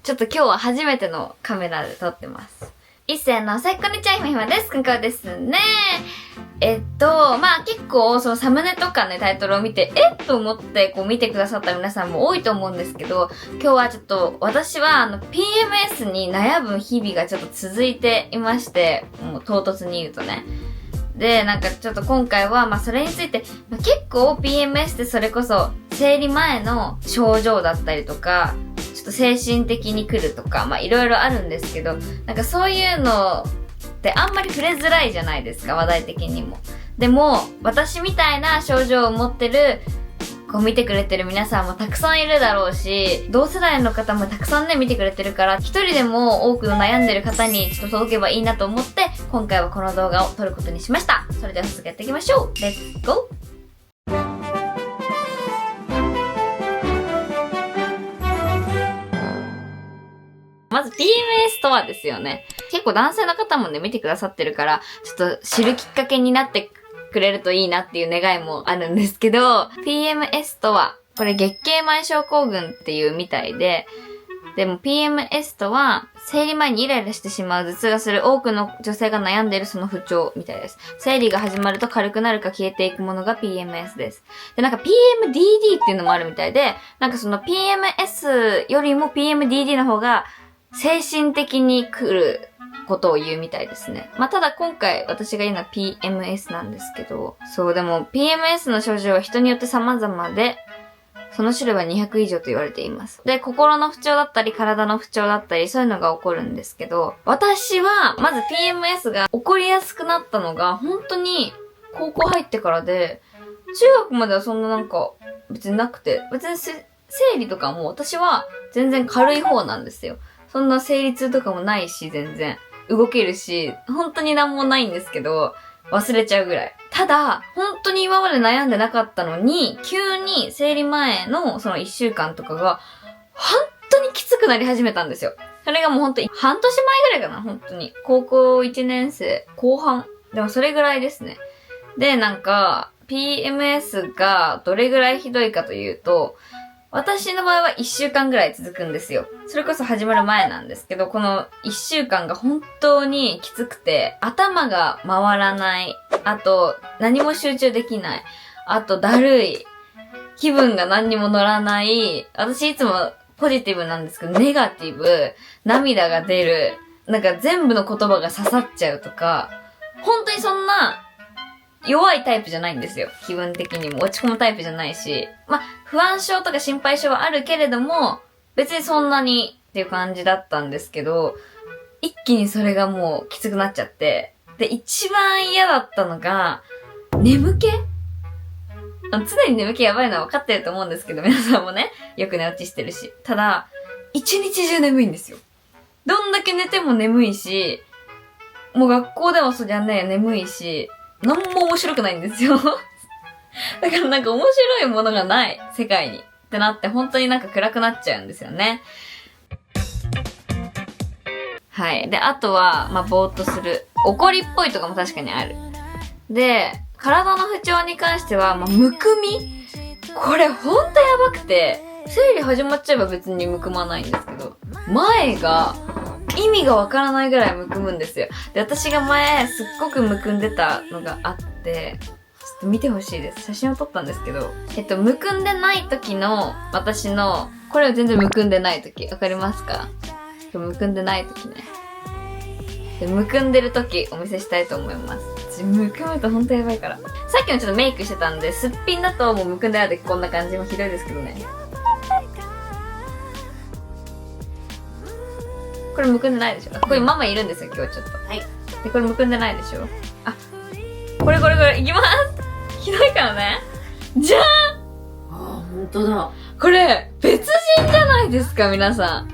ちょっと今日は初めてのカメラで撮ってます。一斉のさいこんにちは、ひまです。くんかわですね。まあ結構そのサムネとかね、タイトルを見て、と思ってこう見てくださった皆さんも多いと思うんですけど、今日はちょっと私はPMS に悩む日々がちょっと続いていまして、もう唐突に言うとね。で、なんかちょっと今回は、まあそれについて、結構 PMS ってそれこそ生理前の症状だったりとか、ちょっと精神的に来るとか、まあいろいろあるんですけど、なんかそういうのってあんまり触れづらいじゃないですか、話題的にも。でも、私みたいな症状を持ってる、こう見てくれてる皆さんもたくさんいるだろうし、同世代の方もたくさんね、見てくれてるから、一人でも多くの悩んでる方にちょっと届けばいいなと思って、今回はこの動画を撮ることにしました。それでは早速やっていきましょう。レッツゴー！まず PMS とはですよね。結構男性の方もね、見てくださってるから、ちょっと知るきっかけになってくれるといいなっていう願いもあるんですけど、PMS とは、これ月経前症候群っていうみたいで、でも PMS とは、生理前にイライラしてしまう頭痛がする多くの女性が悩んでいるその不調みたいです。生理が始まると軽くなるか消えていくものが PMS です。で、なんか PMDD っていうのもあるみたいで、なんかその PMS よりも PMDD の方が精神的に来ることを言うみたいですね。まあ、ただ今回私が言うのは PMS なんですけど、そうでも PMS の症状は人によって様々で、その種類は200以上と言われています。で、心の不調だったり体の不調だったりそういうのが起こるんですけど、私はまず PMS が起こりやすくなったのが本当に高校入ってからで、中学まではそんななんか別になくて、別に生理とかも私は全然軽い方なんですよ。そんな生理痛とかもないし全然。動けるし、本当になんもないんですけど、忘れちゃうぐらい。ただ、本当に今まで悩んでなかったのに、急に生理前のその1週間とかが、本当にきつくなり始めたんですよ。それがもう本当に半年前ぐらいかな、本当に。高校1年生、後半。でもそれぐらいですね。で、なんか、PMS がどれぐらいひどいかというと、私の場合は1週間ぐらい続くんですよ。それこそ始まる前なんですけど、この1週間が本当にきつくて、頭が回らない。あと、何も集中できない。あと、だるい。気分が何にも乗らない。私いつもポジティブなんですけど、ネガティブ。涙が出る。なんか全部の言葉が刺さっちゃうとか、本当にそんな、弱いタイプじゃないんですよ。気分的にも落ち込むタイプじゃないし。まあ、不安症とか心配症はあるけれども、別にそんなにっていう感じだったんですけど、一気にそれがもうきつくなっちゃって。で、一番嫌だったのが、眠気？常に眠気やばいのは分かってると思うんですけど、皆さんもね、よく寝落ちしてるし。ただ、一日中眠いんですよ。どんだけ寝ても眠いし、もう学校でもそりゃね、眠いし、なんも面白くないんですよ。だからなんか面白いものがない世界にってなって本当になんか暗くなっちゃうんですよね。はい。で、あとは、まあ、ぼーっとする。怒りっぽいとかも確かにある。で、体の不調に関しては、まあ、むくみ？これほんとやばくて、生理始まっちゃえば別にむくまないんですけど、前が、意味がわからないぐらいむくむんですよ。で、私が前、すっごくむくんでたのがあって、ちょっと見てほしいです。写真を撮ったんですけど、むくんでない時の、私の、これは全然むくんでない時、わかりますか？むくんでない時ね。で、むくんでる時、お見せしたいと思います。むくむとほんとやばいから。さっきもちょっとメイクしてたんで、すっぴんだともうむくんである時こんな感じもひどいですけどね。これむくんでないでしょ。これママいるんですよ、今日ちょっと。はい。で、これむくんでないでしょ。あ、これ、いきます。ひどいからね。じゃーん！あ、ほんとだ。これ、別人じゃないですか、皆さん。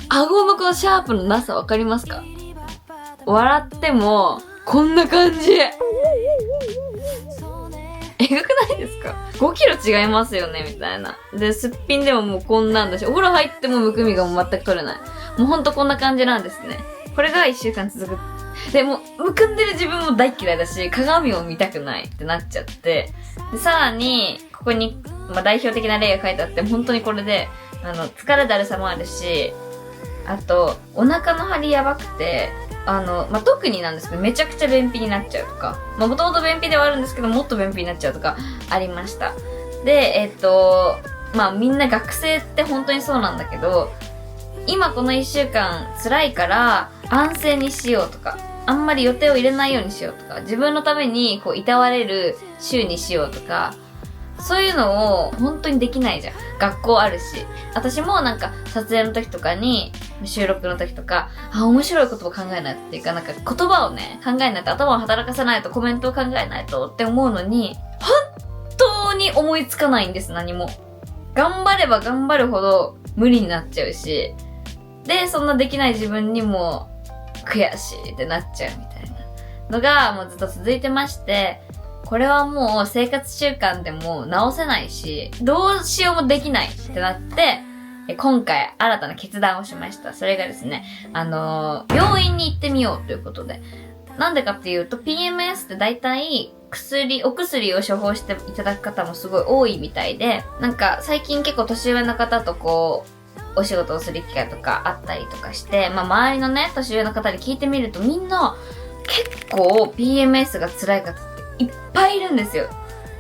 顎のこのシャープのなさわかりますか？笑っても、こんな感じ。えぐくないですか？ 5 キロ違いますよねみたいな。で、すっぴんでももうこんなんだし、お風呂入ってもむくみがもう全く取れない。もうほんとこんな感じなんですね。これが1週間続く。で、もう、むくんでる自分も大嫌いだし、鏡を見たくないってなっちゃって。で、さらに、ここに、まあ、代表的な例が書いてあって、本当にこれで、疲れだるさもあるし、あと、お腹の張りやばくて、特になんですけど、めちゃくちゃ便秘になっちゃうとか、もともと便秘ではあるんですけど、もっと便秘になっちゃうとか、ありました。で、みんな学生って本当にそうなんだけど、今この1週間辛いから安静にしようとか、あんまり予定を入れないようにしようとか、自分のためにいたわれる週にしようとか、そういうのを本当にできないじゃん。学校あるし。私も撮影の時とかに、収録の時とか、面白い言葉考えないっていうか、言葉をね、考えないと、頭を働かせないと、コメントを考えないとって思うのに、本当に思いつかないんです、何も。頑張れば頑張るほど無理になっちゃうし、で、そんなできない自分にも悔しいってなっちゃうみたいなのがもうずっと続いてまして、これはもう生活習慣でも直せないし、どうしようもできないってなって、今回新たな決断をしました。それがですね、病院に行ってみようということで。なんでかっていうと、PMS って大体お薬を処方していただく方もすごい多いみたいで、最近結構年上の方とお仕事をする機会とかあったりとかして、周りのね、年上の方に聞いてみるとみんな結構 PMS が辛い方っていっぱいいるんですよ。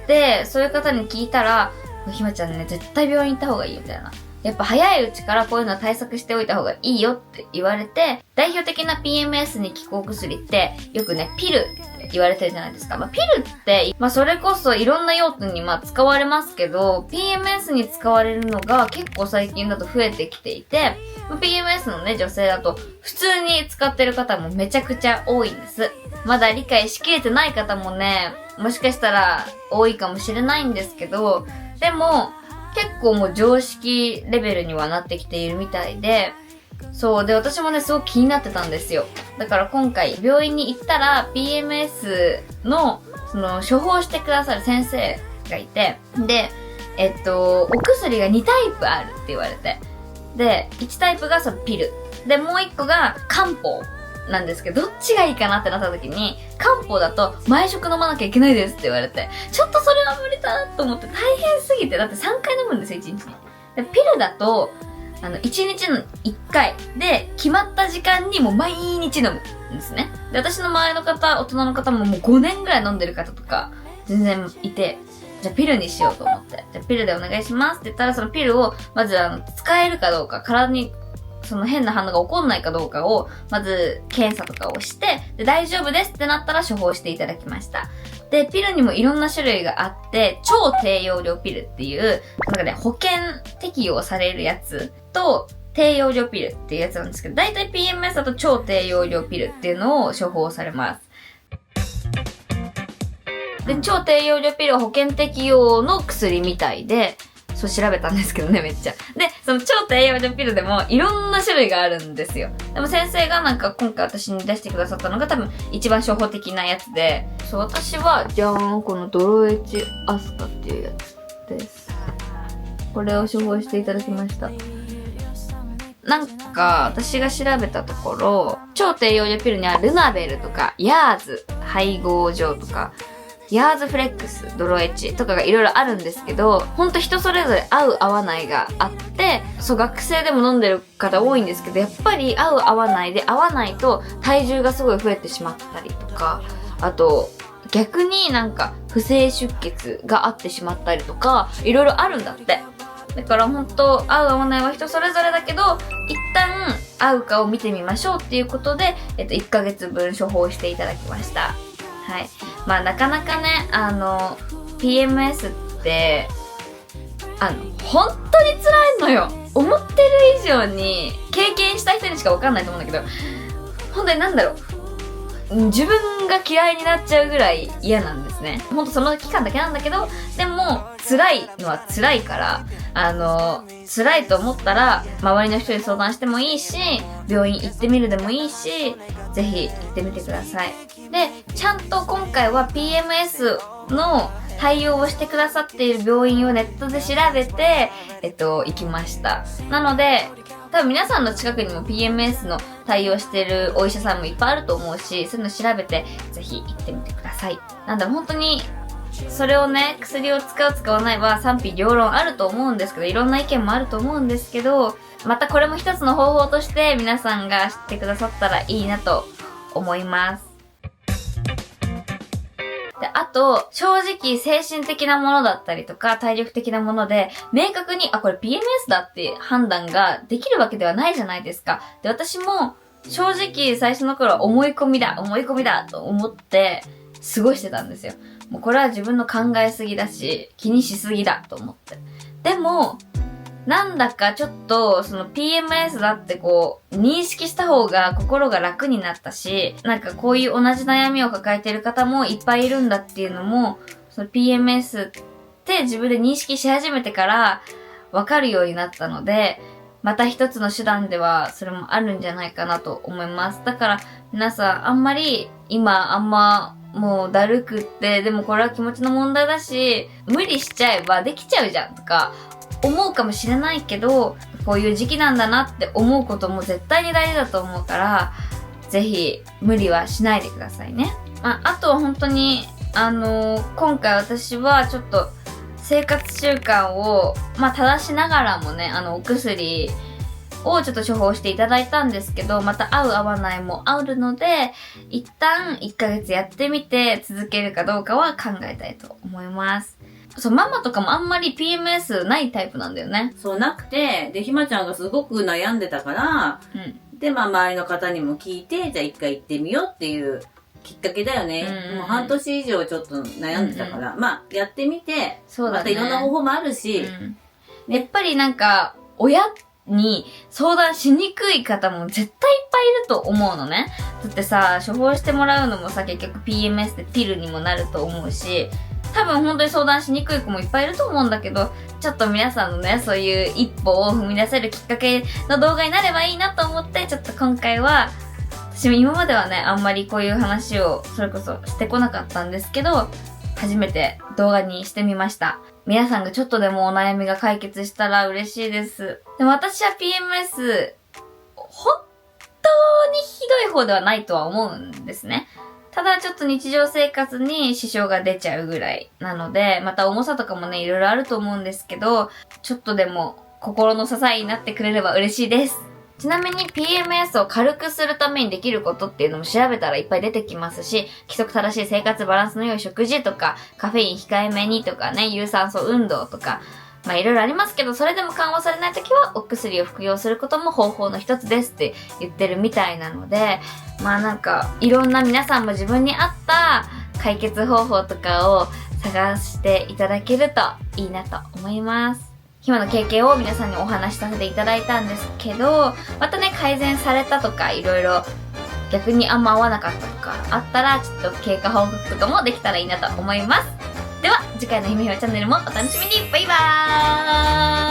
で、そういう方に聞いたら、ひまちゃんね、絶対病院行った方がいいみたいな。やっぱ早いうちからこういうのは対策しておいた方がいいよって言われて、代表的な PMS に効くお薬ってよくね、ピルって言われてるじゃないですか。ピルって、それこそいろんな用途に使われますけど、PMS に使われるのが結構最近だと増えてきていて、PMS のね、女性だと普通に使ってる方もめちゃくちゃ多いんです。まだ理解しきれてない方もね、もしかしたら多いかもしれないんですけど、でも、結構もう常識レベルにはなってきているみたいで、そう。で、私もね、すごく気になってたんですよ。だから今回、病院に行ったら、PMS の、処方してくださる先生がいて、で、お薬が2タイプあるって言われて。で、1タイプがピル。で、もう1個が漢方なんですけど、どっちがいいかなってなった時に、漢方だと毎食飲まなきゃいけないですって言われて、ちょっとそれは無理だと思って大変すぎて、だって3回飲むんですよ、1日に。で、ピルだと、1日の1回で決まった時間にもう毎日飲むんですね。で、私の周りの方、大人の方ももう5年ぐらい飲んでる方とか全然いて、じゃあピルにしようと思って、じゃあピルでお願いしますって言ったら、そのピルをまず使えるかどうか、体に変な反応が起こんないかどうかを、まず検査とかをして、で、大丈夫ですってなったら処方していただきました。で、ピルにもいろんな種類があって、超低用量ピルっていう、保険適用されるやつと、低用量ピルっていうやつなんですけど、だいたい PMS だと超低用量ピルっていうのを処方されます。で、超低用量ピルは保険適用の薬みたいで、そう調べたんですけどね、めっちゃ。で、その超低用量ピルでもいろんな種類があるんですよ。でも先生が今回私に出してくださったのが多分一番処方的なやつで、そう、私は、じゃーん、このドロエチアスカっていうやつです。これを処方していただきました。私が調べたところ、超低用量ピルにはルナベルとか、ヤーズ配合状とか、ヤーズフレックス、ドロエチとかがいろいろあるんですけど、ほんと人それぞれ合う合わないがあって、そう、学生でも飲んでる方多いんですけど、やっぱり合う合わないで合わないと体重がすごい増えてしまったりとか、あと、逆に不正出血があってしまったりとか、いろいろあるんだって。だからほんと、合う合わないは人それぞれだけど、一旦合うかを見てみましょうっていうことで、1ヶ月分処方していただきました。はい。なかなかね、PMS って、本当に辛いのよ。思ってる以上に、経験した人にしかわかんないと思うんだけど、本当に自分が嫌いになっちゃうぐらい嫌なんですね。ほんとその期間だけなんだけど、でも、辛いのは辛いから、辛いと思ったら、周りの人に相談してもいいし、病院行ってみるでもいいし、ぜひ行ってみてください。で、ちゃんと今回は PMS の対応をしてくださっている病院をネットで調べて、行きました。なので、多分皆さんの近くにも PMS の対応してるお医者さんもいっぱいあると思うし、そういうの調べて、ぜひ行ってみてください。本当に、それをね、薬を使う使わないは賛否両論あると思うんですけど、いろんな意見もあると思うんですけど、またこれも一つの方法として皆さんが知ってくださったらいいなと思います。で、あと、正直精神的なものだったりとか、体力的なもので、明確に、これ PMS だって判断ができるわけではないじゃないですか。で、私も、正直最初の頃は思い込みだと思って、過ごしてたんですよ。もうこれは自分の考えすぎだし、気にしすぎだと思って。でも、なんだかちょっと、その PMS だって認識した方が心が楽になったし、なんかこういう同じ悩みを抱えている方もいっぱいいるんだっていうのも、その PMS って自分で認識し始めてからわかるようになったので、また一つの手段ではそれもあるんじゃないかなと思います。だから皆さんあんまり今もうだるくって、でもこれは気持ちの問題だし、無理しちゃえばできちゃうじゃんとか、思うかもしれないけど、こういう時期なんだなって思うことも絶対に大事だと思うから、ぜひ無理はしないでくださいね。あとは本当に、今回私はちょっと生活習慣を、正しながらもね、お薬をちょっと処方していただいたんですけど、また合う合わないもあるので、一旦1ヶ月やってみて続けるかどうかは考えたいと思います。そう、ママとかもあんまり PMS ないタイプなんだよね。そう、なくて、で、ひまちゃんがすごく悩んでたから、で、周りの方にも聞いて、じゃあ一回行ってみようっていうきっかけだよね。もう半年以上ちょっと悩んでたから、やってみて、そうだね、またいろんな方法もあるし、やっぱりなんか、親に相談しにくい方も絶対いっぱいいると思うのね。だってさ、処方してもらうのもさ、結局 PMS でピルにもなると思うし、多分本当に相談しにくい子もいっぱいいると思うんだけど、ちょっと皆さんのね、そういう一歩を踏み出せるきっかけの動画になればいいなと思って、ちょっと今回は、私も今まではね、あんまりこういう話をそれこそしてこなかったんですけど、初めて動画にしてみました。皆さんがちょっとでもお悩みが解決したら嬉しいです。でも私は PMS、本当にひどい方ではないとは思うんですね。ただちょっと日常生活に支障が出ちゃうぐらいなので、また重さとかもね、いろいろあると思うんですけど、ちょっとでも心の支えになってくれれば嬉しいです。ちなみに PMS を軽くするためにできることっていうのも調べたらいっぱい出てきますし、規則正しい生活、バランスの良い食事とか、カフェイン控えめにとかね、有酸素運動とか、いろいろありますけど、それでも緩和されないときはお薬を服用することも方法の一つですって言ってるみたいなので、なんかいろんな皆さんも自分に合った解決方法とかを探していただけるといいなと思います。今の経験を皆さんにお話しさせていただいたんですけど、またね、改善されたとかいろいろ逆にあんま合わなかったとかあったら、ちょっと経過報告とかもできたらいいなと思います。では次回のひめひめチャンネルもお楽しみに。バイバーイ。